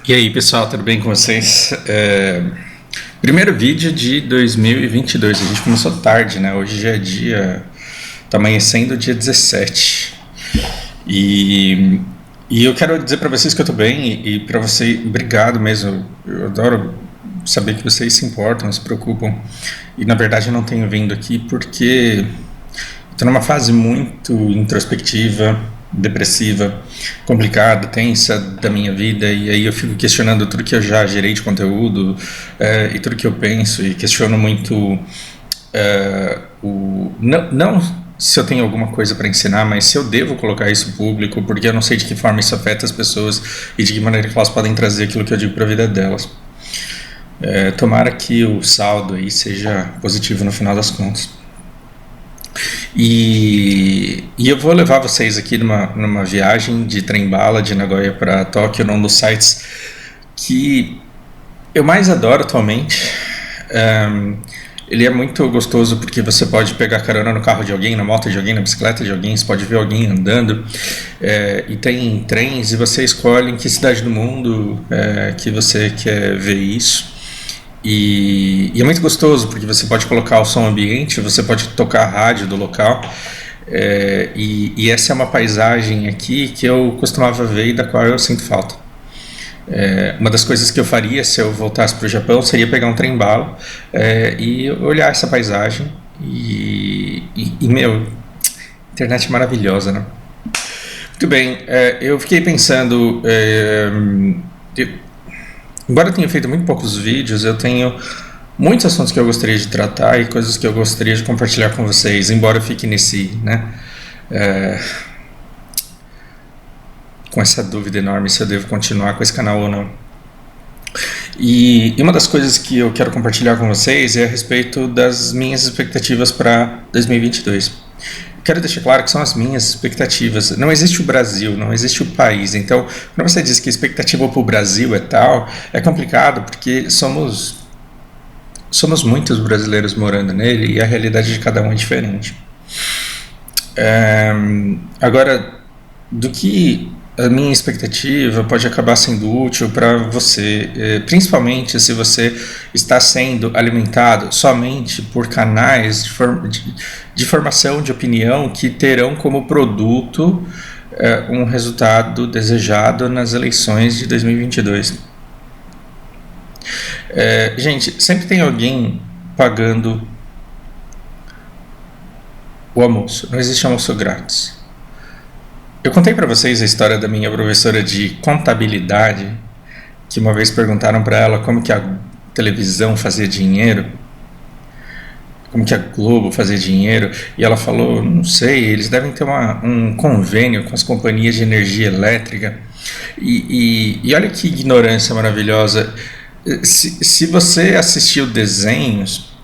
E aí, pessoal, tudo bem com vocês? Primeiro vídeo de 2022. A gente começou tarde, né? Hoje já é tá amanhecendo dia 17. E, e eu quero dizer para vocês que eu tô bem e para você, obrigado mesmo. Eu adoro saber que vocês se importam, se preocupam. E na verdade eu não tenho vindo aqui porque estou numa fase muito introspectiva, depressiva, complicada, tensa da minha vida, e aí eu fico questionando tudo que eu já gerei de conteúdo, e tudo que eu penso, e questiono muito não se eu tenho alguma coisa para ensinar, mas se eu devo colocar isso público, porque eu não sei de que forma isso afeta as pessoas e de que maneira que elas podem trazer aquilo que eu digo para a vida delas. Tomara que o saldo aí seja positivo no final das contas. E eu vou levar vocês aqui numa viagem de trem-bala de Nagoya para Tóquio, num dos sites que eu mais adoro atualmente. Ele é muito gostoso porque você pode pegar carona no carro de alguém, na moto de alguém, na bicicleta de alguém, você pode ver alguém andando, e tem trens e você escolhe em que cidade do mundo que você quer ver isso. E é muito gostoso porque você pode colocar o som ambiente, você pode tocar a rádio do local, e essa é uma paisagem aqui que eu costumava ver e da qual eu sinto falta. Uma das coisas que eu faria se eu voltasse para o Japão seria pegar um trem-bala e olhar essa paisagem meu, internet maravilhosa, né? Muito bem, eu fiquei pensando, embora eu tenha feito muito poucos vídeos, eu tenho muitos assuntos que eu gostaria de tratar e coisas que eu gostaria de compartilhar com vocês, embora eu fique com essa dúvida enorme se eu devo continuar com esse canal ou não. E uma das coisas que eu quero compartilhar com vocês é a respeito das minhas expectativas para 2022. Quero deixar claro que são as minhas expectativas. Não existe o Brasil, não existe o país. Então, quando você diz que a expectativa para o Brasil é tal, é complicado porque somos muitos brasileiros morando nele e a realidade de cada um é diferente. Agora, do que a minha expectativa pode acabar sendo útil para você, principalmente se você está sendo alimentado somente por canais de formação de opinião que terão como produto um resultado desejado nas eleições de 2022. Gente, sempre tem alguém pagando o almoço, não existe almoço grátis. Eu contei para vocês a história da minha professora de contabilidade, que uma vez perguntaram para ela como que a televisão fazia dinheiro, como que a Globo fazia dinheiro, e ela falou, não sei, eles devem ter um convênio com as companhias de energia elétrica. E olha que ignorância maravilhosa. Se você assistiu desenhos,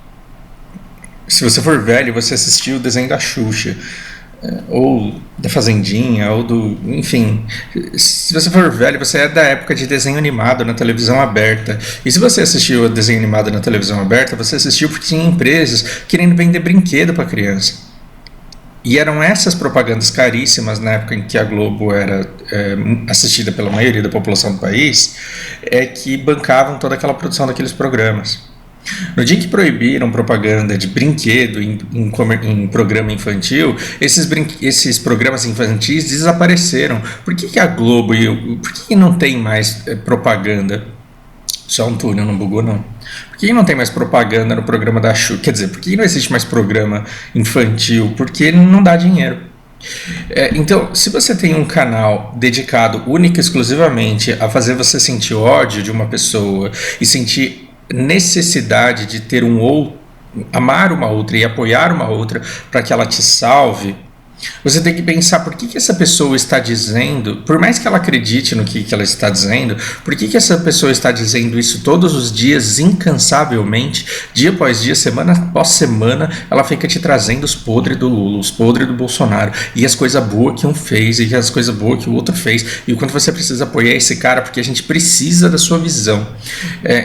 se você for velho, você assistiu o desenho da Xuxa, ou da Fazendinha, enfim, se você for velho, você é da época de desenho animado na televisão aberta, e se você assistiu a desenho animado na televisão aberta, você assistiu porque tinha empresas querendo vender brinquedo para criança, e eram essas propagandas caríssimas na época em que a Globo era assistida pela maioria da população do país, que bancavam toda aquela produção daqueles programas. No dia que proibiram propaganda de brinquedo em programa infantil, esses programas infantis desapareceram. Por que a Globo por que não tem mais propaganda? Só um túnel, não bugou não. Por que não tem mais propaganda no programa da Xuxa? Quer dizer, por que não existe mais programa infantil? Porque não dá dinheiro. Então, se você tem um canal dedicado única e exclusivamente a fazer você sentir ódio de uma pessoa e sentir necessidade de ter amar uma outra e apoiar uma outra para que ela te salve, você tem que pensar por que essa pessoa está dizendo, por mais que ela acredite no que ela está dizendo, por que essa pessoa está dizendo isso todos os dias, incansavelmente, dia após dia, semana após semana, ela fica te trazendo os podres do Lula, os podres do Bolsonaro, e as coisas boas que um fez, e as coisas boas que o outro fez, e o quanto você precisa apoiar esse cara, porque a gente precisa da sua visão.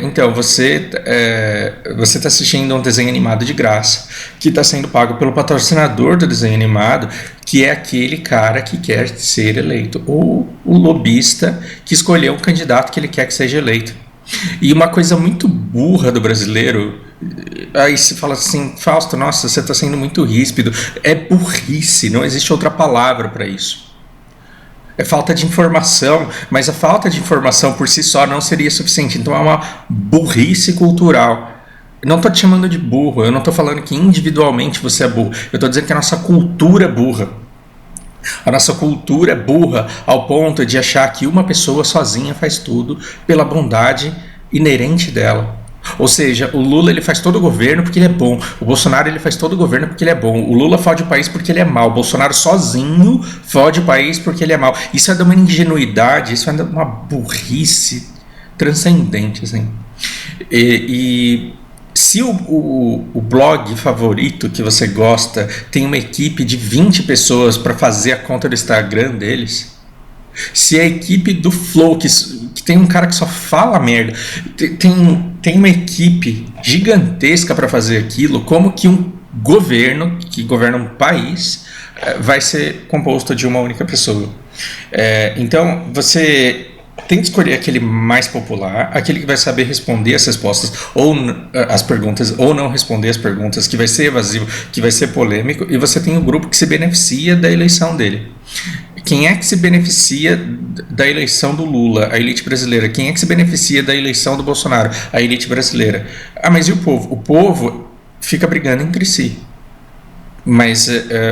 Então, você está assistindo a um desenho animado de graça, que está sendo pago pelo patrocinador do desenho animado, que é aquele cara que quer ser eleito, ou o lobista que escolheu um candidato que ele quer que seja eleito. E uma coisa muito burra do brasileiro, aí se fala assim, Fausto, nossa, você está sendo muito ríspido. É burrice, não existe outra palavra para isso. É falta de informação, mas a falta de informação por si só não seria suficiente. Então é uma burrice cultural. Eu não estou te chamando de burro, eu não estou falando que individualmente você é burro. Eu estou dizendo que a nossa cultura é burra. A nossa cultura é burra ao ponto de achar que uma pessoa sozinha faz tudo pela bondade inerente dela. Ou seja, o Lula ele faz todo o governo porque ele é bom, o Bolsonaro ele faz todo o governo porque ele é bom, o Lula fode o país porque ele é mau, o Bolsonaro sozinho fode o país porque ele é mau. Isso é de uma ingenuidade, isso é de uma burrice transcendente, assim. E se o blog favorito que você gosta tem uma equipe de 20 pessoas para fazer a conta do Instagram deles, se a equipe do Flow, que tem um cara que só fala merda, tem uma equipe gigantesca para fazer aquilo, como que um governo que governa um país vai ser composto de uma única pessoa? Então você tem que escolher aquele mais popular, aquele que vai saber responder as respostas ou as perguntas, ou não responder as perguntas, que vai ser evasivo, que vai ser polêmico, e você tem o grupo que se beneficia da eleição dele. Quem é que se beneficia da eleição do Lula? A elite brasileira. Quem é que se beneficia da eleição do Bolsonaro? A elite brasileira. Ah, mas e o povo? O povo fica brigando entre si. Mas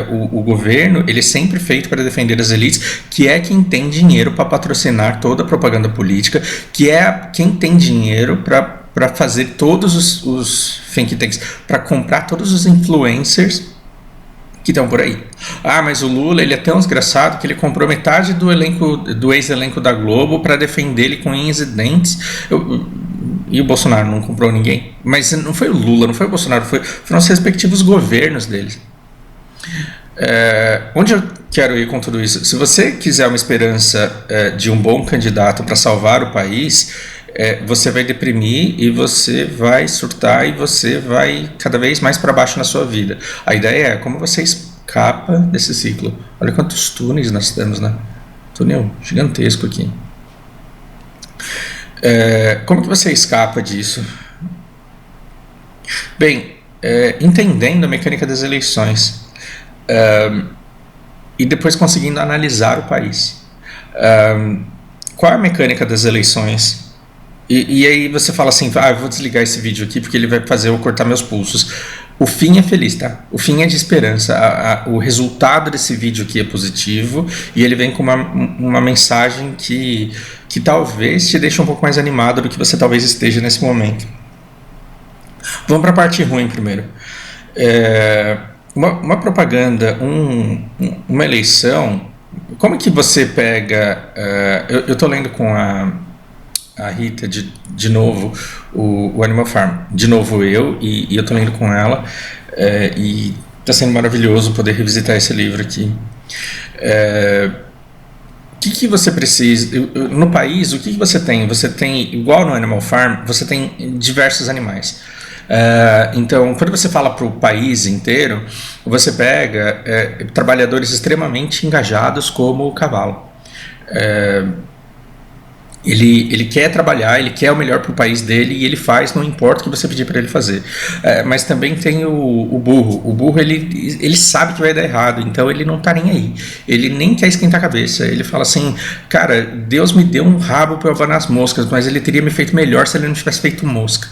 o governo ele é sempre feito para defender as elites, que é quem tem dinheiro para patrocinar toda a propaganda política, que é quem tem dinheiro para fazer todos os think tanks, para comprar todos os influencers que estão por aí. Ah, mas o Lula ele é tão desgraçado que ele comprou metade do elenco, do ex-elenco da Globo para defender ele com unhas e dentes. E o Bolsonaro não comprou ninguém. Mas não foi o Lula, não foi o Bolsonaro, foram os respectivos governos deles. Onde eu quero ir com tudo isso? Se você quiser uma esperança de um bom candidato para salvar o país, você vai deprimir e você vai surtar e você vai cada vez mais para baixo na sua vida. A ideia é como você escapa desse ciclo. Olha quantos túneis nós temos, né? Túnel gigantesco aqui. Como que você escapa disso? Bem, entendendo a mecânica das eleições e depois conseguindo analisar o país. Qual é a mecânica das eleições? E aí você fala assim, eu vou desligar esse vídeo aqui porque ele vai fazer eu cortar meus pulsos. O fim é feliz, tá? O fim é de esperança. O resultado desse vídeo aqui é positivo e ele vem com uma mensagem que talvez te deixe um pouco mais animado do que você talvez esteja nesse momento. Vamos para a parte ruim primeiro. Uma propaganda, uma eleição, como que você pega... eu estou lendo com a Rita de novo o Animal Farm, de novo e eu estou lendo com ela e está sendo maravilhoso poder revisitar esse livro aqui. O que você precisa no país? O que você tem? Você tem, igual no Animal Farm, você tem diversos animais. Então, quando você fala para o país inteiro, você pega trabalhadores extremamente engajados como o cavalo. Ele quer trabalhar, ele quer o melhor para o país dele e ele faz, não importa o que você pedir para ele fazer. Mas também tem o burro. O burro ele sabe que vai dar errado, então ele não está nem aí. Ele nem quer esquentar a cabeça. Ele fala assim, cara, Deus me deu um rabo para eu abanar as moscas, mas ele teria me feito melhor se ele não tivesse feito mosca.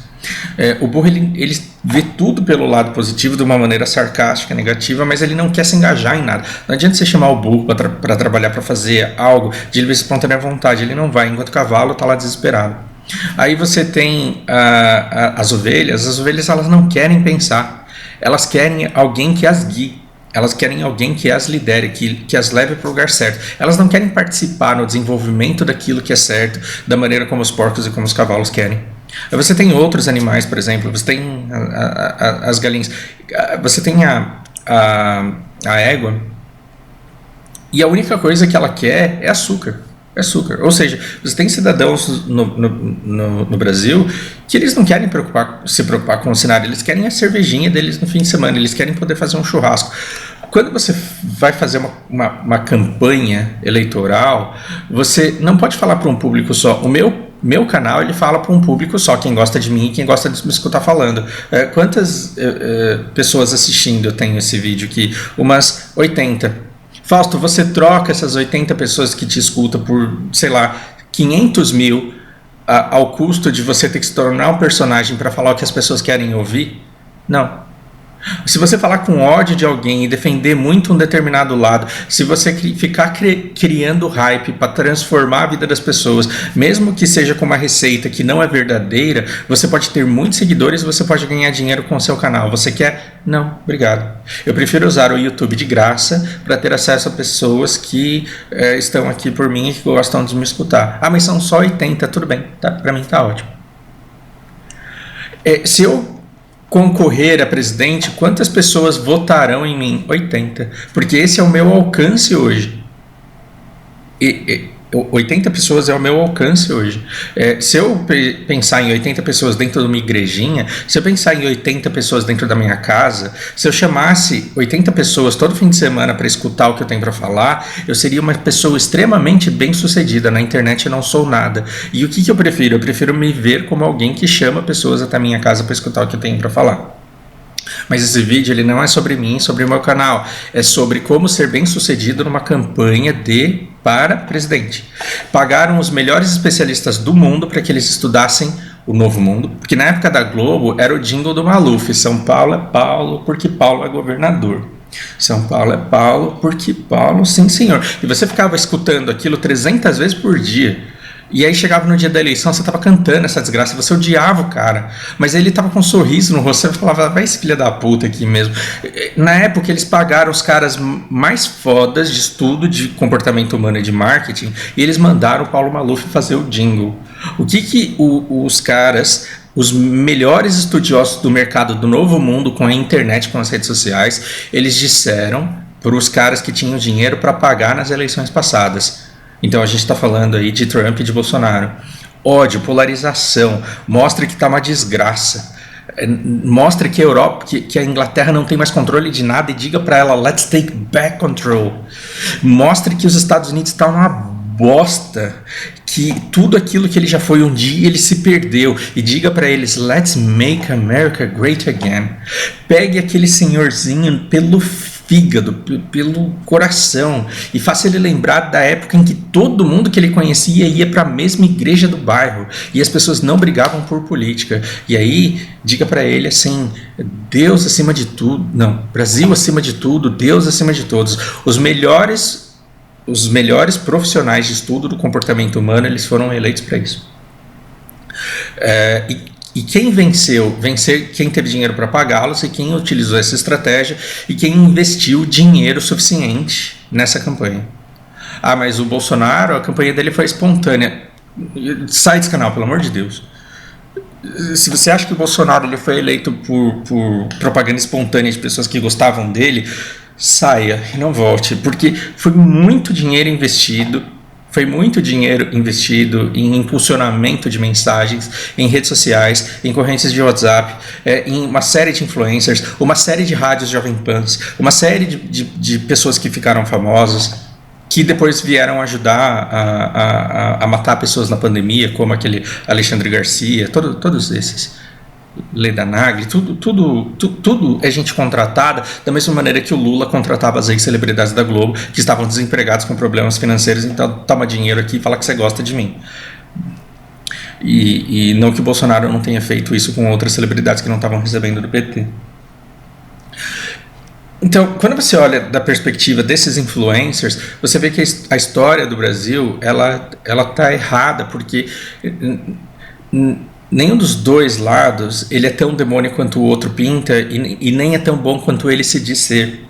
O burro ele vê tudo pelo lado positivo de uma maneira sarcástica, negativa, mas ele não quer se engajar em nada. Não adianta você chamar o burro para trabalhar, para fazer algo de livre e espontânea vontade, ele não vai, enquanto o cavalo está lá desesperado. Aí você tem as ovelhas elas não querem pensar, elas querem alguém que as guie. Elas querem alguém que as lidere, que as leve para o lugar certo. Elas não querem participar no desenvolvimento daquilo que é certo, da maneira como os porcos e como os cavalos querem. Aí você tem outros animais, por exemplo, você tem as galinhas, você tem a égua, e a única coisa que ela quer é açúcar. Ou seja, você tem cidadãos no Brasil que eles não querem se preocupar com o cenário, eles querem a cervejinha deles no fim de semana, eles querem poder fazer um churrasco. quando você vai fazer uma campanha eleitoral, você não pode falar para um público só. O meu canal, ele fala para um público só, quem gosta de mim e quem gosta de me escutar falando. Quantas pessoas assistindo eu tenho esse vídeo aqui? Umas 80. Fausto, você troca essas 80 pessoas que te escutam por, sei lá, 500 mil ao custo de você ter que se tornar um personagem para falar o que as pessoas querem ouvir? Não. Se você falar com ódio de alguém e defender muito um determinado lado, se você ficar criando hype para transformar a vida das pessoas, mesmo que seja com uma receita que não é verdadeira, você pode ter muitos seguidores e você pode ganhar dinheiro com o seu canal. Você quer? Não, obrigado. Eu prefiro usar o YouTube de graça para ter acesso a pessoas que estão aqui por mim e que gostam de me escutar. Ah, mas são só 80, tudo bem, tá? Para mim tá ótimo. Se eu concorrer a presidente, quantas pessoas votarão em mim? 80. Porque esse é o meu alcance hoje. 80 pessoas é o meu alcance hoje. Se eu pensar em 80 pessoas dentro de uma igrejinha, se eu pensar em 80 pessoas dentro da minha casa, se eu chamasse 80 pessoas todo fim de semana para escutar o que eu tenho para falar, eu seria uma pessoa extremamente bem sucedida. Na internet eu não sou nada. E o que eu prefiro? Eu prefiro me ver como alguém que chama pessoas até a minha casa para escutar o que eu tenho para falar. Mas esse vídeo ele não é sobre mim, sobre o meu canal. É sobre como ser bem sucedido numa campanha para presidente. Pagaram os melhores especialistas do mundo para que eles estudassem o Novo Mundo, porque na época da Globo era o jingle do Maluf: São Paulo é Paulo porque Paulo é governador. São Paulo é Paulo porque Paulo, sim senhor. E você ficava escutando aquilo 300 vezes por dia. E aí chegava no dia da eleição, você estava cantando essa desgraça, você odiava o cara, mas aí ele estava com um sorriso no rosto, você falava, vai esse filho da puta aqui mesmo. Na época eles pagaram os caras mais fodas de estudo de comportamento humano e de marketing, e eles mandaram o Paulo Maluf fazer o jingle. O que os caras, os melhores estudiosos do mercado do Novo Mundo, com a internet, com as redes sociais, eles disseram para os caras que tinham dinheiro para pagar nas eleições passadas? Então a gente está falando aí de Trump e de Bolsonaro. Ódio, polarização, mostra que está uma desgraça. Mostra que a Europa, que a Inglaterra não tem mais controle de nada e diga para ela, let's take back control. Mostre que os Estados Unidos estão uma bosta, que tudo aquilo que ele já foi um dia, ele se perdeu, e diga para eles, let's make America great again. Pegue aquele senhorzinho pelo fígado, pelo coração, e faça ele lembrar da época em que todo mundo que ele conhecia ia para a mesma igreja do bairro e as pessoas não brigavam por política. E aí diga para ele assim, Deus acima de tudo, não, Brasil acima de tudo, Deus acima de todos. Os melhores profissionais de estudo do comportamento humano, eles foram eleitos para isso. E quem venceu quem teve dinheiro para pagá-los, e quem utilizou essa estratégia, e quem investiu dinheiro suficiente nessa campanha. Ah, mas o Bolsonaro, a campanha dele foi espontânea. Sai desse canal, pelo amor de Deus. Se você acha que o Bolsonaro ele foi eleito por propaganda espontânea de pessoas que gostavam dele, saia e não volte, porque foi muito dinheiro investido em impulsionamento de mensagens, em redes sociais, em correntes de WhatsApp, em uma série de influencers, uma série de rádios Jovem Pans, uma série de pessoas que ficaram famosas, que depois vieram ajudar a matar pessoas na pandemia, como aquele Alexandre Garcia, todos esses. Leda Nagli, tudo é gente contratada, da mesma maneira que o Lula contratava as ex-celebridades da Globo, que estavam desempregados com problemas financeiros, então toma dinheiro aqui e fala que você gosta de mim. E não que o Bolsonaro não tenha feito isso com outras celebridades que não estavam recebendo do PT. Então, quando você olha da perspectiva desses influencers, você vê que a história do Brasil, ela tá errada, porque nenhum dos dois lados ele é tão demônio quanto o outro pinta, e nem é tão bom quanto ele se diz ser.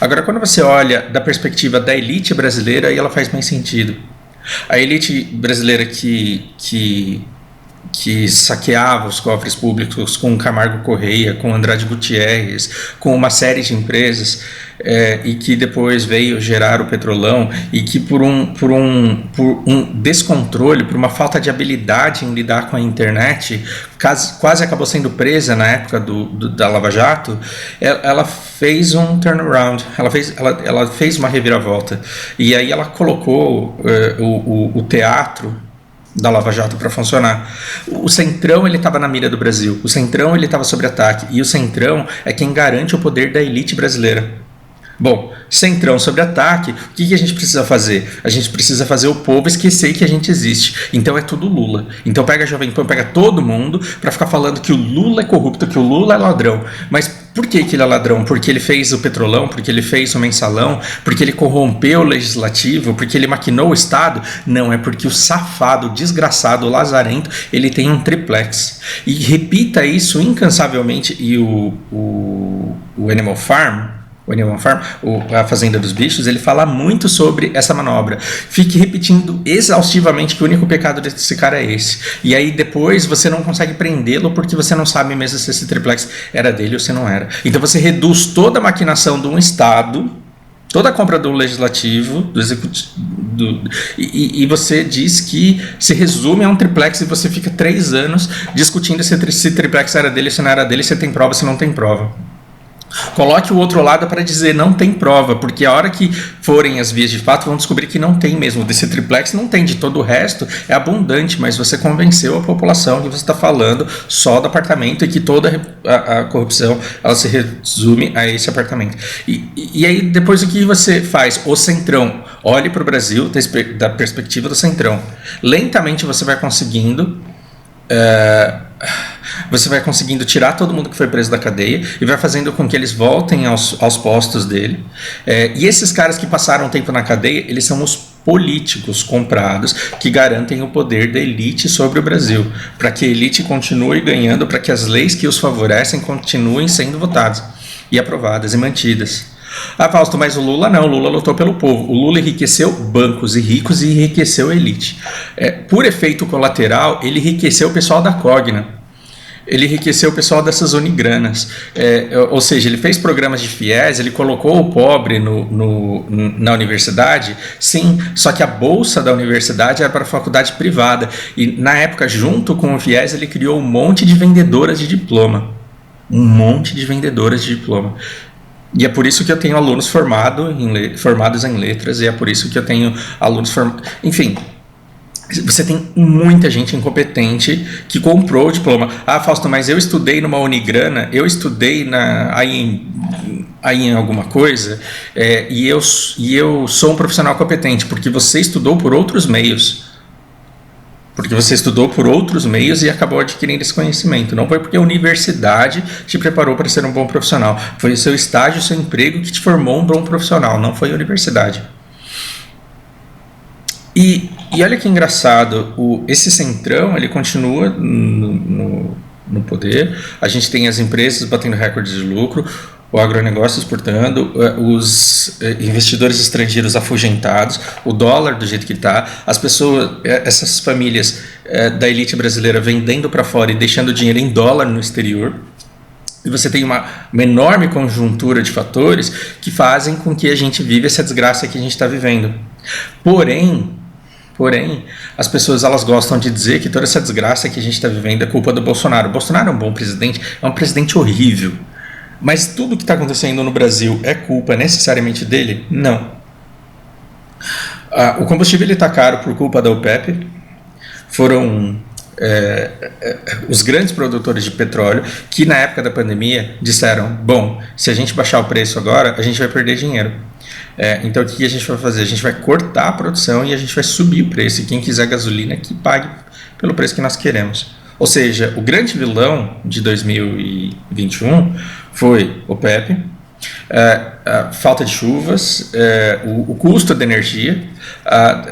Agora, quando você olha da perspectiva da elite brasileira, aí ela faz mais sentido. A elite brasileira que que saqueava os cofres públicos com Camargo Correia, com Andrade Gutierrez, com uma série de empresas, e que depois veio gerar o Petrolão, e que por um descontrole, por uma falta de habilidade em lidar com a internet, quase acabou sendo presa na época da Lava Jato. Ela fez um turnaround, ela fez uma reviravolta, e aí ela colocou o teatro da Lava Jato para funcionar. O Centrão, ele estava na mira do Brasil, o Centrão, ele estava sob ataque, e o Centrão é quem garante o poder da elite brasileira. Bom, Centrão sobre ataque, o que a gente precisa fazer? A gente precisa fazer o povo esquecer que a gente existe. Então é tudo Lula. Então pega a Jovem Pan, pega todo mundo para ficar falando que o Lula é corrupto, que o Lula é ladrão. Mas por que ele é ladrão? Porque ele fez o Petrolão, porque ele fez o Mensalão, porque ele corrompeu o Legislativo, porque ele maquinou o Estado? Não, é porque o safado, o desgraçado, o lazarento, ele tem um triplex. E repita isso incansavelmente, e o Animal Farm, a Fazenda dos Bichos, ele fala muito sobre essa manobra. Fique repetindo exaustivamente que o único pecado desse cara é esse. E aí depois você não consegue prendê-lo porque você não sabe mesmo se esse triplex era dele ou se não era. Então você reduz toda a maquinação de um Estado, toda a compra do Legislativo, do Executivo, e você diz que se resume a um triplex, e você fica 3 anos discutindo se triplex era dele, se não era dele, se tem prova, se não tem prova. Coloque o outro lado para dizer não tem prova, porque a hora que forem as vias de fato vão descobrir que não tem mesmo. Desse triplex não tem, de todo o resto é abundante, mas você convenceu a população que você está falando só do apartamento e que toda a corrupção ela se resume a esse apartamento. E aí depois o que você faz? O Centrão, olhe para o Brasil da perspectiva do Centrão. Lentamente você vai conseguindo tirar todo mundo que foi preso da cadeia e vai fazendo com que eles voltem aos postos dele. E esses caras que passaram tempo na cadeia, eles são os políticos comprados que garantem o poder da elite sobre o Brasil, para que a elite continue ganhando, para que as leis que os favorecem continuem sendo votadas e aprovadas e mantidas. Ah, Fausto, mas o Lula não, o Lula lutou pelo povo. O Lula enriqueceu bancos e ricos e enriqueceu a elite. Por efeito colateral, ele enriqueceu o pessoal da Cogna. Ele enriqueceu o pessoal dessas unigranas. Ou seja, ele fez programas de FIES, ele colocou o pobre na universidade, sim, só que a bolsa da universidade era para a faculdade privada. E na época, junto com o FIES, ele criou um monte de vendedoras de diploma. E é por isso que eu tenho alunos formados em letras, e é por isso que eu tenho alunos formados. Enfim, você tem muita gente incompetente que comprou o diploma. Ah, Fausto, mas eu estudei numa Unigrana, eu estudei aí em alguma coisa, e eu sou um profissional competente, porque você estudou por outros meios. E acabou adquirindo esse conhecimento. Não foi porque a universidade te preparou para ser um bom profissional. Foi o seu estágio, o seu emprego que te formou um bom profissional. Não foi a universidade. E olha que engraçado. Esse Centrão, ele continua no poder. A gente tem as empresas batendo recordes de lucro, o agronegócio exportando, os investidores estrangeiros afugentados, o dólar do jeito que está, as pessoas, essas famílias da elite brasileira vendendo para fora e deixando o dinheiro em dólar no exterior. E você tem uma enorme conjuntura de fatores que fazem com que a gente viva essa desgraça que a gente está vivendo. Porém, as pessoas elas gostam de dizer que toda essa desgraça que a gente está vivendo é culpa do Bolsonaro. O Bolsonaro é um bom presidente, é um presidente horrível. Mas tudo que está acontecendo no Brasil é culpa necessariamente dele? Não. O combustível está caro por culpa da OPEP. Foram os grandes produtores de petróleo que na época da pandemia disseram, bom, se a gente baixar o preço agora, a gente vai perder dinheiro. Então o que a gente vai fazer? A gente vai cortar a produção e a gente vai subir o preço. E quem quiser gasolina que pague pelo preço que nós queremos. Ou seja, o grande vilão de 2021 foi o PEP, a falta de chuvas, o custo da energia,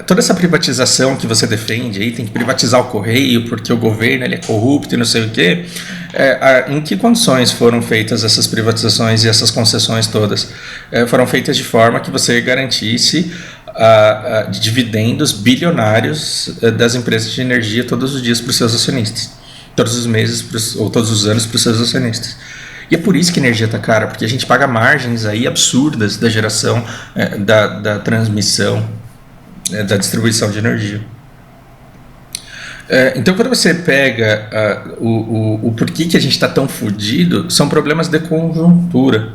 toda essa privatização que você defende, aí tem que privatizar o correio porque o governo ele é corrupto e não sei o quê. Em que condições foram feitas essas privatizações e essas concessões todas? Foram feitas de forma que você garantisse de dividendos bilionários das empresas de energia todos os dias para os seus acionistas, todos os meses ou todos os anos para os seus acionistas. E é por isso que a energia está cara, porque a gente paga margens aí absurdas da geração, da transmissão, da distribuição de energia. Então, quando você pega o porquê que a gente está tão fodido, são problemas de conjuntura.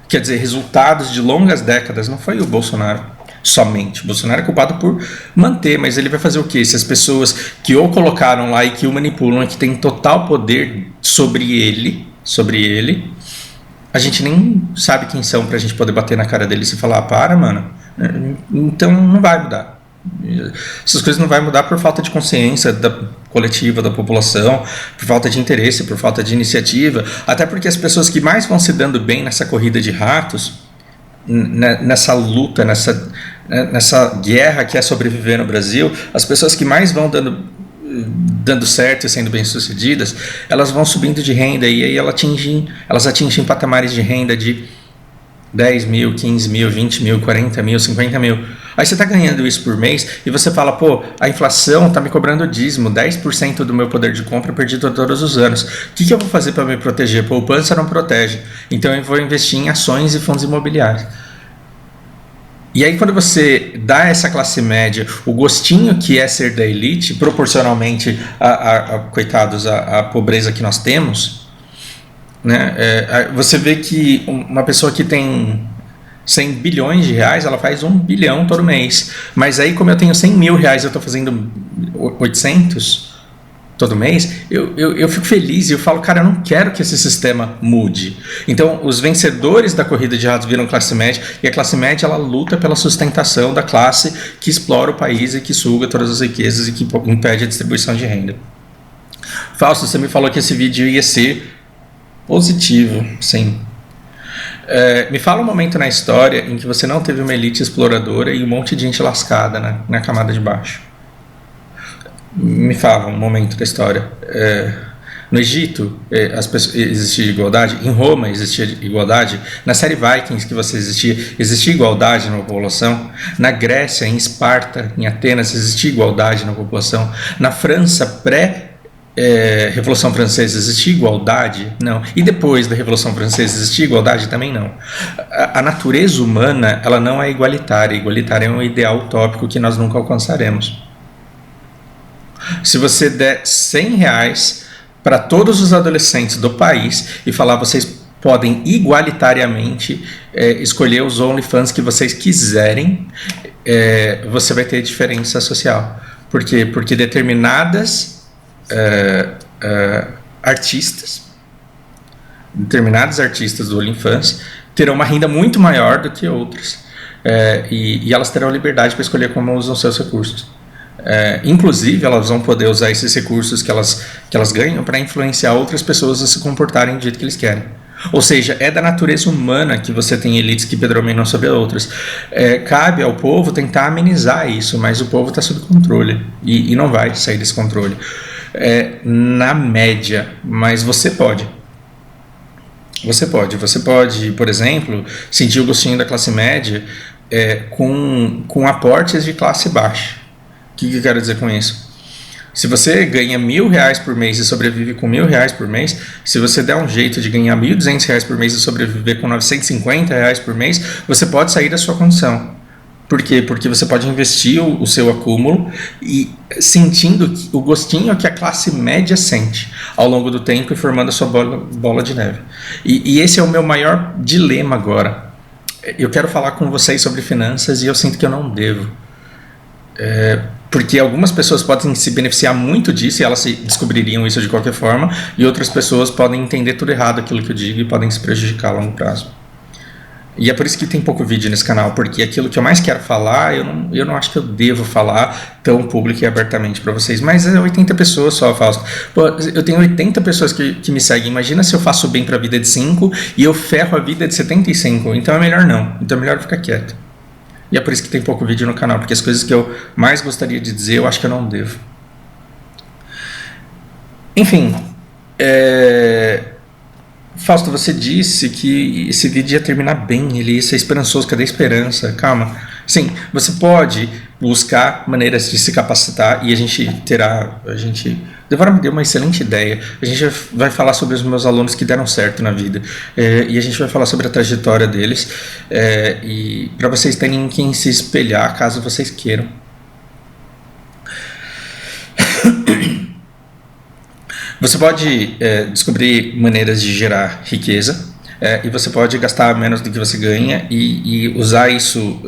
Quer dizer, resultados de longas décadas. Não foi o Bolsonaro somente. O Bolsonaro é culpado por manter, mas ele vai fazer o quê? Se as pessoas que o colocaram lá e que o manipulam e que têm total poder sobre ele, a gente nem sabe quem são pra gente poder bater na cara deles e falar, para, mano. Então não vai mudar. Essas coisas não vai mudar por falta de consciência coletiva da população, por falta de interesse, por falta de iniciativa, até porque as pessoas que mais vão se dando bem nessa corrida de ratos, nessa luta, nessa guerra que é sobreviver no Brasil, as pessoas que mais vão dando certo e sendo bem-sucedidas, elas vão subindo de renda e aí elas atingem patamares de renda de 10 mil, 15 mil, 20 mil, 40 mil, 50 mil. Aí você está ganhando isso por mês e você fala, pô, a inflação está me cobrando dízimo, 10% do meu poder de compra eu perdi todos os anos. O que eu vou fazer para me proteger? Poupança não protege. Então eu vou investir em ações e fundos imobiliários. E aí quando você dá a essa classe média o gostinho que é ser da elite, proporcionalmente coitados, a pobreza que nós temos, né? Você vê que uma pessoa que tem 100 bilhões de reais, ela faz 1 bilhão todo mês. Mas aí, como eu tenho 100 mil reais, eu estou fazendo 800 todo mês, eu fico feliz e eu falo, cara, eu não quero que esse sistema mude. Então, os vencedores da corrida de ratos viram classe média, e a classe média, ela luta pela sustentação da classe que explora o país e que suga todas as riquezas e que impede a distribuição de renda. Fausto, você me falou que esse vídeo ia ser positivo, sim. Me fala um momento na história em que você não teve uma elite exploradora e um monte de gente lascada na camada de baixo. Me fala um momento da história. No Egito, existia igualdade. Em Roma existia igualdade. Na série Vikings que você existia igualdade na população. Na Grécia, em Esparta, em Atenas, existia igualdade na população. Na França, Revolução Francesa, existia igualdade? Não. E depois da Revolução Francesa, existia igualdade? Também não. A natureza humana, ela não é igualitária. Igualitária é um ideal utópico que nós nunca alcançaremos. Se você der 100 reais para todos os adolescentes do país e falar, vocês podem igualitariamente escolher os OnlyFans que vocês quiserem, você vai ter diferença social. Por quê? Porque determinados artistas do OnlyFans terão uma renda muito maior do que outros, e elas terão liberdade para escolher como usam seus recursos. Inclusive elas vão poder usar esses recursos que elas ganham para influenciar outras pessoas a se comportarem do jeito que eles querem. Ou seja, é da natureza humana que você tem elites que predominam sobre outras. Cabe ao povo tentar amenizar isso, mas o povo está sob controle e não vai sair desse controle. Na média, mas você pode. Você pode, por exemplo, sentir o gostinho da classe média com aportes de classe baixa. O que eu quero dizer com isso? Se você ganha R$1.000 por mês e sobrevive com R$1.000 por mês, se você der um jeito de ganhar R$1.200 por mês e sobreviver com R$950 por mês, você pode sair da sua condição. Por quê? Porque você pode investir o seu acúmulo e sentindo o gostinho que a classe média sente ao longo do tempo e formando a sua bola de neve. E esse é o meu maior dilema agora. Eu quero falar com vocês sobre finanças e eu sinto que eu não devo. Porque algumas pessoas podem se beneficiar muito disso e elas descobririam isso de qualquer forma, e outras pessoas podem entender tudo errado aquilo que eu digo e podem se prejudicar a longo prazo. E é por isso que tem pouco vídeo nesse canal, porque aquilo que eu mais quero falar, eu não acho que eu devo falar tão público e abertamente para vocês. Mas 80 pessoas só, Fausto. Pô, eu tenho 80 pessoas que me seguem. Imagina se eu faço bem para a vida de 5 e eu ferro a vida de 75. Então é melhor não. Então é melhor ficar quieto. E é por isso que tem pouco vídeo no canal, porque as coisas que eu mais gostaria de dizer, eu acho que eu não devo. Enfim, Fausto, você disse que esse vídeo ia terminar bem, ele ia ser esperançoso. Cadê a esperança? Calma, Sim, você pode buscar maneiras de se capacitar e a gente Devora me deu uma excelente ideia. A gente vai falar sobre os meus alunos que deram certo na vida, e a gente vai falar sobre a trajetória deles, e para vocês terem em quem se espelhar caso vocês queiram. Você pode descobrir maneiras de gerar riqueza, e você pode gastar menos do que você ganha e usar isso,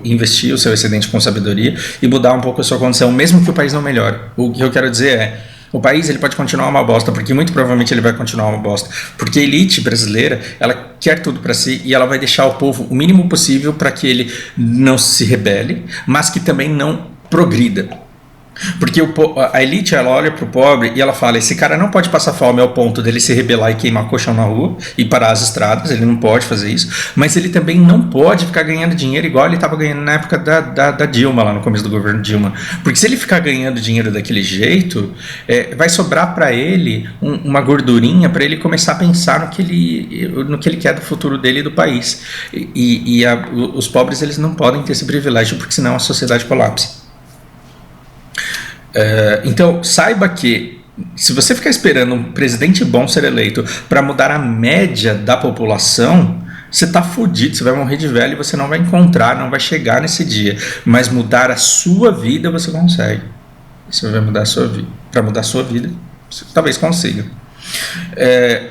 investir o seu excedente com sabedoria e mudar um pouco a sua condição, mesmo que o país não melhore. O que eu quero dizer é, o país ele pode continuar uma bosta, porque muito provavelmente ele vai continuar uma bosta, porque a elite brasileira, ela quer tudo para si e ela vai deixar o povo o mínimo possível para que ele não se rebele, mas que também não progrida. Porque a elite, ela olha pro pobre e ela fala, esse cara não pode passar fome ao ponto dele se rebelar e queimar colchão na rua e parar as estradas, ele não pode fazer isso, mas ele também não pode ficar ganhando dinheiro igual ele estava ganhando na época da Dilma, lá no começo do governo Dilma, porque se ele ficar ganhando dinheiro daquele jeito, vai sobrar para ele uma gordurinha para ele começar a pensar no que ele quer do futuro dele e do país, os pobres eles não podem ter esse privilégio, porque senão a sociedade colapsa. Então, saiba que se você ficar esperando um presidente bom ser eleito para mudar a média da população, você está fudido, você vai morrer de velho e você não vai encontrar, não vai chegar nesse dia. Mas mudar a sua vida você consegue. Você vai mudar a sua vida. Para mudar a sua vida, você talvez consiga.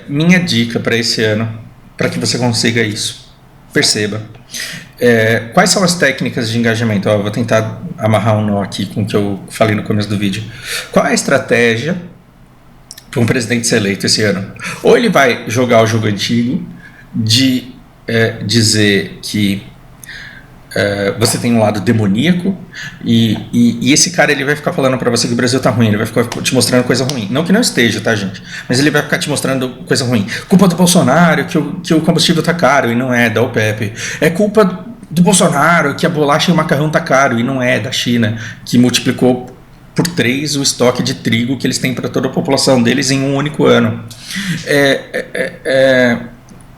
Minha dica para esse ano, para que você consiga isso, perceba. Quais são as técnicas de engajamento? Eu vou tentar amarrar um nó aqui com o que eu falei no começo do vídeo. Qual é a estratégia para um presidente ser eleito esse ano? Ou ele vai jogar o jogo antigo de dizer que você tem um lado demoníaco e esse cara ele vai ficar falando para você que o Brasil tá ruim, ele vai ficar te mostrando coisa ruim, não que não esteja, tá, gente, mas ele vai ficar te mostrando coisa ruim, culpa do Bolsonaro que o combustível tá caro e não é da OPEP, é culpa do Bolsonaro que a bolacha e o macarrão tá caro e não é da China, que multiplicou por 3 o estoque de trigo que eles têm para toda a população deles em um único ano.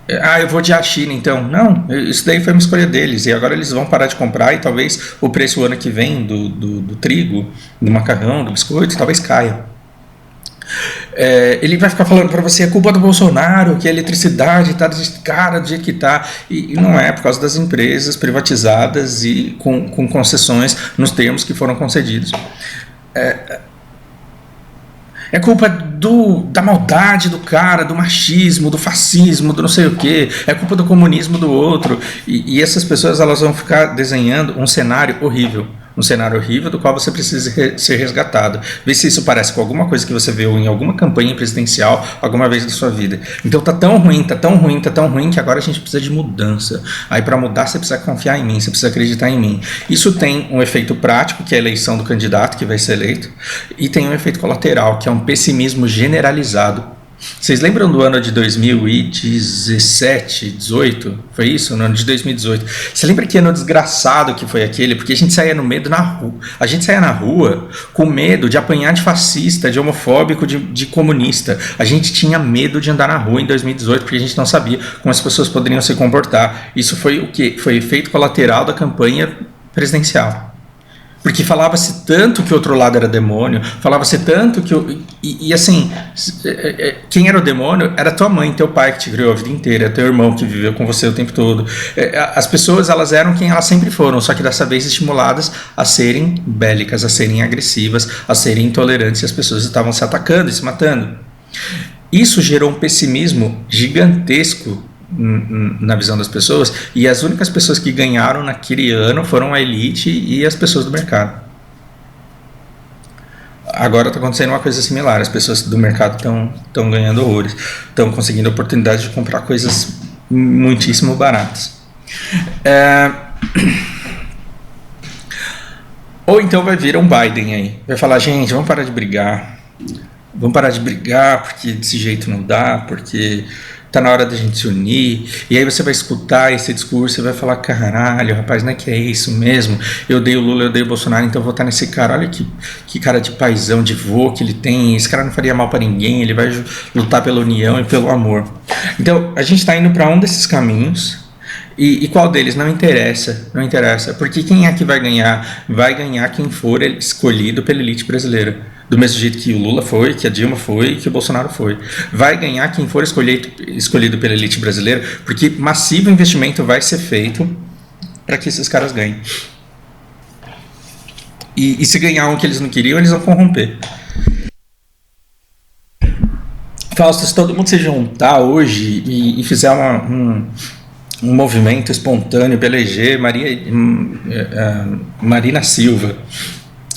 Eu vou odiar a China então. Não, isso daí foi uma escolha deles e agora eles vão parar de comprar e talvez o preço o ano que vem do trigo, do macarrão, do biscoito, talvez caia. Ele vai ficar falando para você, é culpa do Bolsonaro, que a eletricidade está cara do jeito que está, e não é, por causa das empresas privatizadas e com concessões nos termos que foram concedidos. É culpa da maldade do cara, do machismo, do fascismo, do não sei o que. É culpa do comunismo do outro. E essas pessoas elas vão ficar desenhando um cenário horrível. Um cenário horrível do qual você precisa ser resgatado. Vê se isso parece com alguma coisa que você viu em alguma campanha presidencial alguma vez na sua vida. Então tá tão ruim que agora a gente precisa de mudança. Aí para mudar você precisa confiar em mim, você precisa acreditar em mim. Isso tem um efeito prático, que é a eleição do candidato que vai ser eleito, e tem um efeito colateral, que é um pessimismo generalizado. Vocês lembram do ano de 2017, 18? Foi isso? No ano de 2018. Você lembra que ano desgraçado que foi aquele? Porque a gente saía no medo na rua. A gente saía na rua com medo de apanhar de fascista, de homofóbico, de comunista. A gente tinha medo de andar na rua em 2018 porque a gente não sabia como as pessoas poderiam se comportar. Isso foi o quê? Foi efeito colateral da campanha presidencial. Porque falava-se tanto que o outro lado era demônio, falava-se tanto que... assim, quem era o demônio era tua mãe, teu pai que te criou a vida inteira, teu irmão que viveu com você o tempo todo. As pessoas, elas eram quem elas sempre foram, só que dessa vez estimuladas a serem bélicas, a serem agressivas, a serem intolerantes, e as pessoas estavam se atacando e se matando. Isso gerou um pessimismo gigantesco na visão das pessoas, e as únicas pessoas que ganharam naquele ano foram a elite e as pessoas do mercado. Agora está acontecendo uma coisa similar, as pessoas do mercado estão ganhando horrores, estão conseguindo a oportunidade de comprar coisas muitíssimo baratas. Ou então vai vir um Biden aí, vai falar, gente, vamos parar de brigar, porque desse jeito não dá, porque tá na hora da gente se unir. E aí você vai escutar esse discurso e vai falar, caralho, rapaz, não é que é isso mesmo, eu odeio o Lula, eu odeio o Bolsonaro, então eu vou votar nesse cara, olha que cara de paizão, de vô que ele tem, esse cara não faria mal para ninguém, ele vai lutar pela união e pelo amor. Então a gente está indo para um desses caminhos, E qual deles? Não interessa, não interessa. Porque quem é que vai ganhar? Vai ganhar quem for escolhido pela elite brasileira. Do mesmo jeito que o Lula foi, que a Dilma foi, que o Bolsonaro foi. Vai ganhar quem for escolhido pela elite brasileira, porque massivo investimento vai ser feito para que esses caras ganhem. E se ganhar um que eles não queriam, eles vão corromper. Fausto, se todo mundo se juntar hoje e fizer um movimento espontâneo para eleger Marina Silva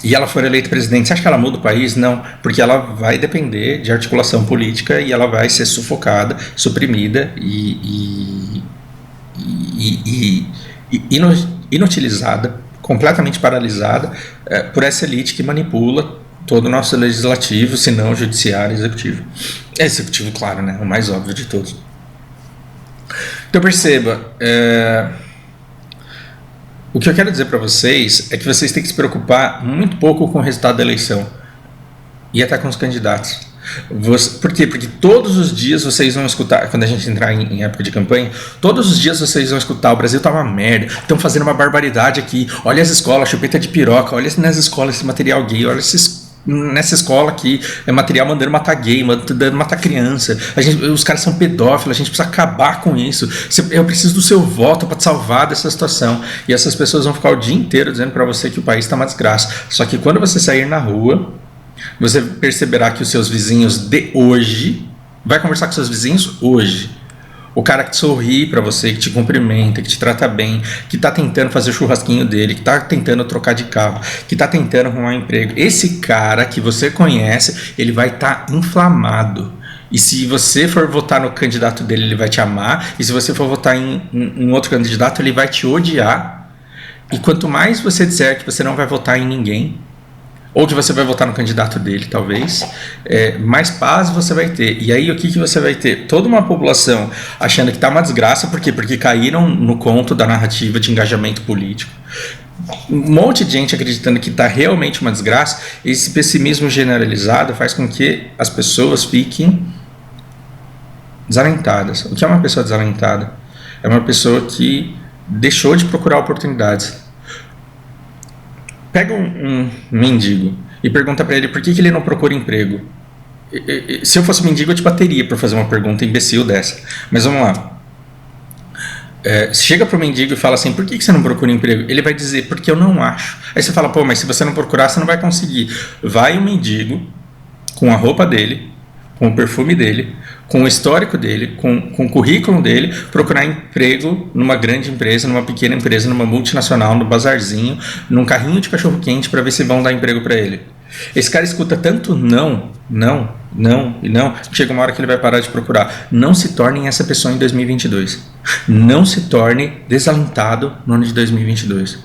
e ela for eleita presidente, você acha que ela muda o país? Não, porque ela vai depender de articulação política e ela vai ser sufocada, suprimida e inutilizada, completamente paralisada por essa elite que manipula todo o nosso legislativo, se não o judiciário e executivo. Executivo, claro, né? O mais óbvio de todos. Então perceba, o que eu quero dizer para vocês é que vocês têm que se preocupar muito pouco com o resultado da eleição e até com os candidatos. Por quê? Porque todos os dias vocês vão escutar, quando a gente entrar em época de campanha, todos os dias vocês vão escutar: o Brasil tá uma merda, estão fazendo uma barbaridade aqui, olha as escolas, chupeta de piroca, olha nas escolas esse material gay, olha nessa escola aqui, é material mandando matar gay, mandando matar criança, os caras são pedófilos, a gente precisa acabar com isso, eu preciso do seu voto para te salvar dessa situação. E essas pessoas vão ficar o dia inteiro dizendo para você que o país está uma desgraça. Só que quando você sair na rua, você perceberá que os seus vizinhos de hoje, vai conversar com seus vizinhos hoje, o cara que sorri para você, que te cumprimenta, que te trata bem, que está tentando fazer o churrasquinho dele, que está tentando trocar de carro, que está tentando arrumar um emprego, esse cara que você conhece, ele vai estar inflamado. E se você for votar no candidato dele, ele vai te amar, e se você for votar em outro candidato, ele vai te odiar. E quanto mais você disser que você não vai votar em ninguém, ou que você vai votar no candidato dele, talvez, mais paz você vai ter. E aí o que você vai ter? Toda uma população achando que está uma desgraça, por quê? Porque caíram no conto da narrativa de engajamento político. Um monte de gente acreditando que está realmente uma desgraça. Esse pessimismo generalizado faz com que as pessoas fiquem desalentadas. O que é uma pessoa desalentada? É uma pessoa que deixou de procurar oportunidades. Pega um mendigo e pergunta para ele por que ele não procura emprego. Se eu fosse mendigo, eu te bateria por fazer uma pergunta imbecil dessa. Mas vamos lá. Chega para o mendigo e fala assim: por que você não procura emprego? Ele vai dizer: porque eu não acho. Aí você fala: pô, mas se você não procurar, você não vai conseguir. Vai o mendigo com a roupa dele, com o perfume dele, com o histórico dele, com o currículo dele, procurar emprego numa grande empresa, numa pequena empresa, numa multinacional, no bazarzinho, num carrinho de cachorro-quente para ver se vão dar emprego para ele. Esse cara escuta tanto não, chega uma hora que ele vai parar de procurar. Não se torne essa pessoa em 2022. Não se torne desalentado no ano de 2022.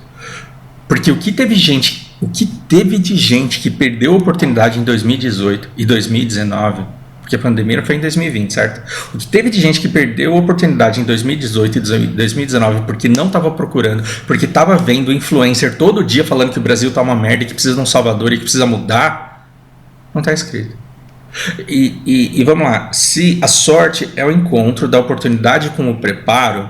Porque o que teve de gente que perdeu a oportunidade em 2018 e 2019, porque a pandemia foi em 2020, certo? O que teve de gente que perdeu a oportunidade em 2018 e 2019 porque não estava procurando, porque estava vendo o influencer todo dia falando que o Brasil está uma merda, que precisa de um salvador e que precisa mudar, não está escrito. E vamos lá, se a sorte é o encontro da oportunidade com o preparo,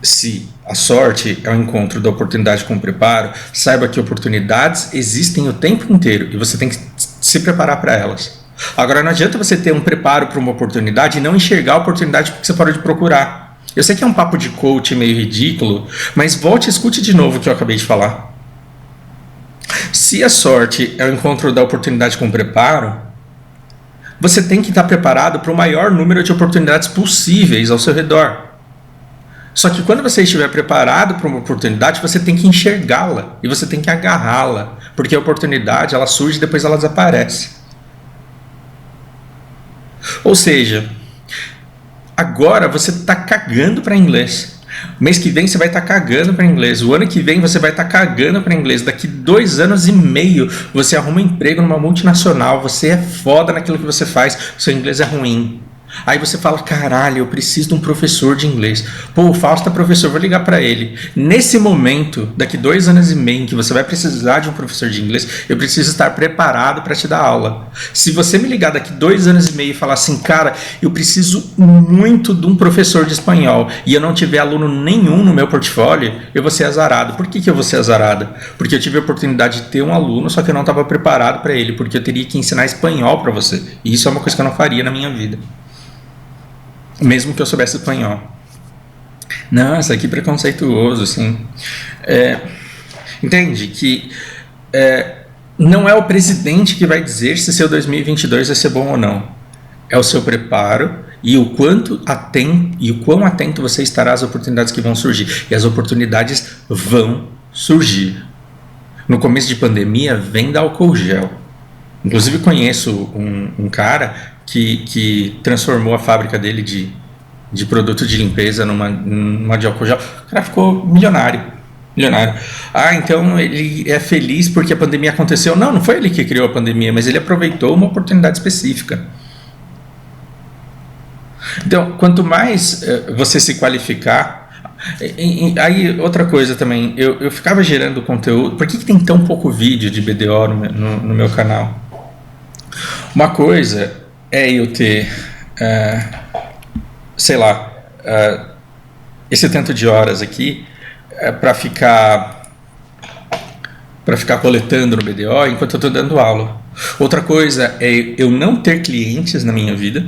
se a sorte é o encontro da oportunidade com o preparo, saiba que oportunidades existem o tempo inteiro e você tem que se preparar para elas. Agora, não adianta você ter um preparo para uma oportunidade e não enxergar a oportunidade porque você parou de procurar. Eu sei que é um papo de coach meio ridículo, mas volte e escute de novo o que eu acabei de falar. Se a sorte é o encontro da oportunidade com o preparo, você tem que estar preparado para o maior número de oportunidades possíveis ao seu redor. Só que quando você estiver preparado para uma oportunidade, você tem que enxergá-la e você tem que agarrá-la, porque a oportunidade ela surge e depois ela desaparece. Ou seja, agora você está cagando para inglês. O mês que vem você vai estar cagando para inglês. O ano que vem você vai estar cagando para inglês. Daqui 2 anos e meio você arruma um emprego numa multinacional. Você é foda naquilo que você faz. Seu inglês é ruim. Aí você fala, caralho, eu preciso de um professor de inglês. Pô, o Fausto é professor, vou ligar para ele. Nesse momento, daqui 2 anos e meio, em que você vai precisar de um professor de inglês, eu preciso estar preparado para te dar aula. Se você me ligar daqui 2 anos e meio e falar assim, cara, eu preciso muito de um professor de espanhol e eu não tiver aluno nenhum no meu portfólio, eu vou ser azarado. Por que eu vou ser azarado? Porque eu tive a oportunidade de ter um aluno, só que eu não estava preparado para ele, porque eu teria que ensinar espanhol para você. E isso é uma coisa que eu não faria na minha vida. Mesmo que eu soubesse espanhol. Não, isso aqui é preconceituoso, assim. Entende? Que não é o presidente que vai dizer se seu 2022 vai ser bom ou não. É o seu preparo e o quão atento você estará às oportunidades que vão surgir. E as oportunidades vão surgir. No começo de pandemia, venda álcool gel. Inclusive conheço um cara que transformou a fábrica dele de produto de limpeza numa de álcool gel. O cara ficou milionário. Ah, então ele é feliz porque a pandemia aconteceu. Não foi ele que criou a pandemia, mas ele aproveitou uma oportunidade específica. Então, quanto mais você se qualificar... Aí, outra coisa também, eu ficava gerando conteúdo. Por que tem tão pouco vídeo de BDO no meu canal? Uma coisa é eu ter, sei lá, esse tanto de horas aqui para ficar coletando no BDO enquanto eu estou dando aula. Outra coisa é eu não ter clientes na minha vida,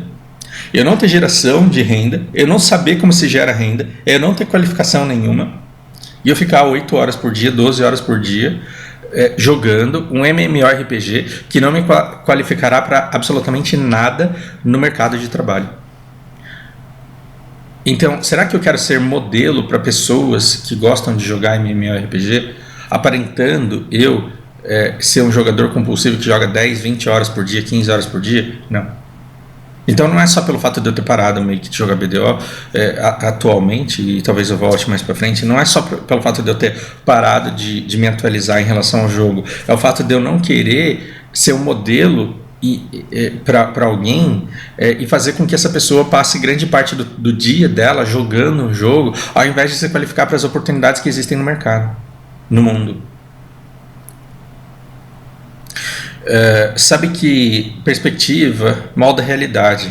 eu não ter geração de renda, eu não saber como se gera renda, eu não ter qualificação nenhuma e eu ficar 8 horas por dia, 12 horas por dia jogando um MMORPG que não me qualificará para absolutamente nada no mercado de trabalho. Então, será que eu quero ser modelo para pessoas que gostam de jogar MMORPG, aparentando eu ser um jogador compulsivo que joga 10, 20 horas por dia, 15 horas por dia? Não. Então não é só pelo fato de eu ter parado meio que de jogar BDO atualmente, e talvez eu volte mais pra frente, não é só pelo fato de eu ter parado de me atualizar em relação ao jogo, é o fato de eu não querer ser um modelo para alguém e fazer com que essa pessoa passe grande parte do dia dela jogando o jogo, ao invés de se qualificar para as oportunidades que existem no mercado, no mundo. Sabe que perspectiva molda a realidade.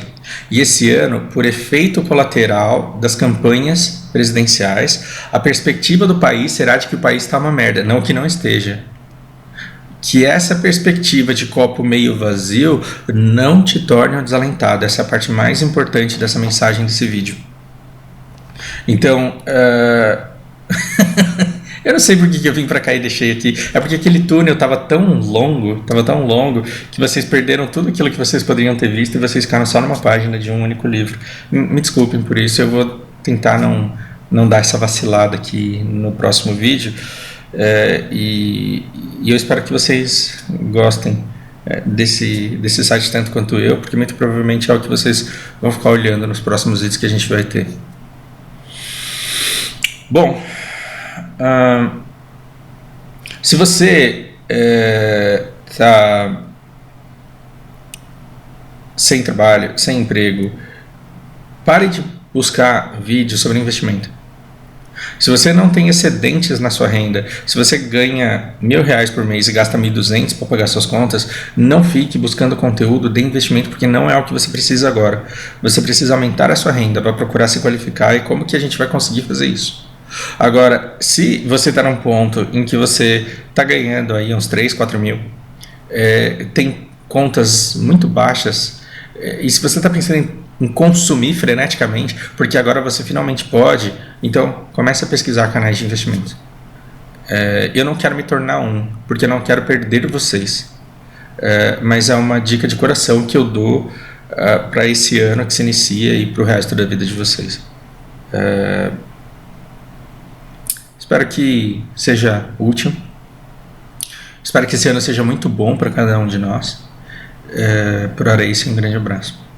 E esse ano, por efeito colateral das campanhas presidenciais, a perspectiva do país será de que o país está uma merda, não que não esteja. Que essa perspectiva de copo meio vazio não te torne um desalentado. Essa é a parte mais importante dessa mensagem desse vídeo. Então, eu não sei por que eu vim pra cá e deixei aqui. É porque aquele túnel tava tão longo, que vocês perderam tudo aquilo que vocês poderiam ter visto e vocês ficaram só numa página de um único livro. Me desculpem por isso, eu vou tentar não dar essa vacilada aqui no próximo vídeo. E eu espero que vocês gostem desse site tanto quanto eu, porque muito provavelmente é o que vocês vão ficar olhando nos próximos vídeos que a gente vai ter. Bom, se você está sem trabalho, sem emprego, pare de buscar vídeos sobre investimento. Se você não tem excedentes na sua renda, se você ganha R$1.000 por mês e gasta 1.200 para pagar suas contas, não fique buscando conteúdo de investimento, porque não é o que você precisa agora. Você precisa aumentar a sua renda para procurar se qualificar. E como que a gente vai conseguir fazer isso? Agora, se você está num ponto em que você está ganhando aí uns 3, 4 mil, tem contas muito baixas, e se você está pensando em consumir freneticamente, porque agora você finalmente pode, então comece a pesquisar canais de investimento. Eu não quero me tornar porque eu não quero perder vocês, mas é uma dica de coração que eu dou para esse ano que se inicia e para o resto da vida de vocês. Espero que seja útil. Espero que esse ano seja muito bom para cada um de nós. Por hora é isso, um grande abraço.